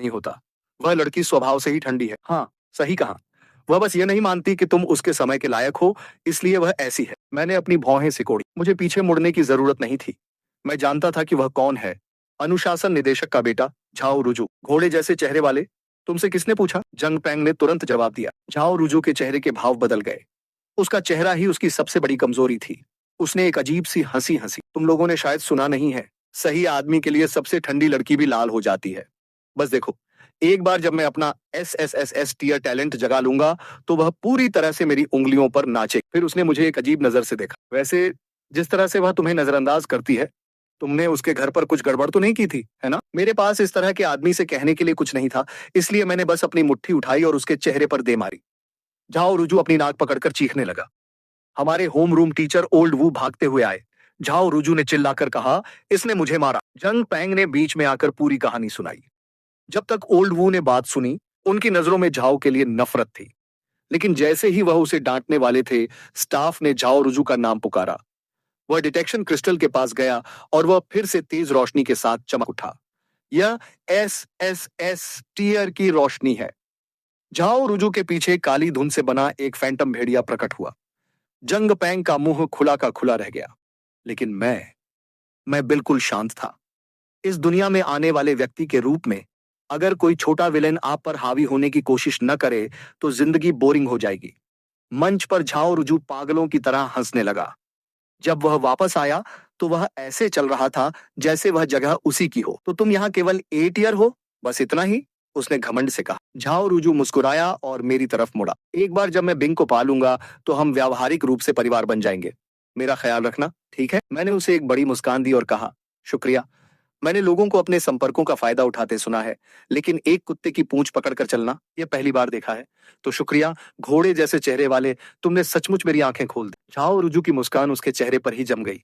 नहीं होता। वह लड़की स्वभाव से ही ठंडी है। हाँ, सही कहा। वह बस ये नहीं मानती कि तुम उसके समय के लायक हो, इसलिए वह ऐसी है। मैंने अपनी भौहें सिकोड़ी। मुझे पीछे मुड़ने की जरूरत नहीं थी। मैं जानता था कि वह कौन है। अनुशासन निदेशक का बेटा, झाओ रुजू, घोड़े जैसे चेहरे वाले। तुमसे किसने पूछा? जंग पैंग ने तुरंत जवाब दिया। झाओ रुजू के चेहरे के भाव बदल गए। उसका चेहरा ही उसकी सबसे बड़ी कमजोरी थी। उसने एक अजीब सी हंसी हंसी। तुम लोगों ने शायद सुना नहीं है, सही आदमी के लिए सबसे ठंडी लड़की भी लाल हो जाती है। बस देखो, एक बार जब मैं अपना एस टीयर टैलेंट जगा लूंगा, तो वह पूरी तरह से मेरी उंगलियों पर नाचे। फिर उसने मुझे एक अजीब नजर से देखा। वैसे जिस तरह से वह तुम्हें नजरअंदाज करती है, तुमने उसके घर पर कुछ गड़बड़ तो नहीं की थी, है ना? मेरे पास इस तरह के आदमी से कहने के लिए कुछ नहीं था, इसलिए मैंने बस अपनी मुट्ठी उठाई और उसके चेहरे पर दे मारी। झाओ रुजू अपनी नाक पकड़कर चीखने लगा। हमारे होम रूम टीचर ओल्ड वू भागते हुए आए। झाओ रुजू ने चिल्लाकर कहा, इसने मुझे मारा। जंग पैंग ने बीच में आकर पूरी कहानी सुनाई। जब तक ओल्ड वू ने बात सुनी, उनकी नजरों में झाओ के लिए नफरत थी। लेकिन जैसे ही वह उसे डांटने वाले थे, स्टाफ ने झाओ रुजू का नाम पुकारा। वह डिटेक्शन क्रिस्टल के पास गया और वह फिर से तेज रोशनी के साथ चमक उठा। यह एस टीयर की रोशनी है। झाओ रुजू के पीछे काली धुन से बना एक फैंटम भेड़िया प्रकट हुआ। जंग पैंग का मुंह खुला का खुला रह गया। लेकिन मैं बिल्कुल शांत था। इस दुनिया में आने वाले व्यक्ति के रूप में अगर कोई छोटा विलेन आप पर हावी होने की कोशिश न करे, तो जिंदगी बोरिंग हो जाएगी। मंच पर झाओ रुजू पागलों की तरह हंसने लगा। जब वह वापस आया, तो वह ऐसे चल रहा था जैसे वह जगह उसी की हो। तो तुम यहाँ केवल 8 ईयर हो, बस इतना ही? उसने घमंड से कहा। झाओ रुजू मुस्कुराया और मेरी तरफ मुड़ा। एक बार जब मैं बिंग को पालूंगा, तो हम व्यावहारिक रूप से परिवार बन जाएंगे। मेरा ख्याल रखना, ठीक है? मैंने उसे एक बड़ी मुस्कान दी और कहा, शुक्रिया। मैंने लोगों को अपने संपर्कों का फायदा उठाते सुना है, लेकिन एक कुत्ते की पूंछ पकड़कर चलना यह पहली बार देखा है। तो शुक्रिया, घोड़े जैसे चेहरे वाले, तुमने सचमुच मेरी आंखें खोल दी। झाओ रुजू की मुस्कान उसके चेहरे पर ही जम गई।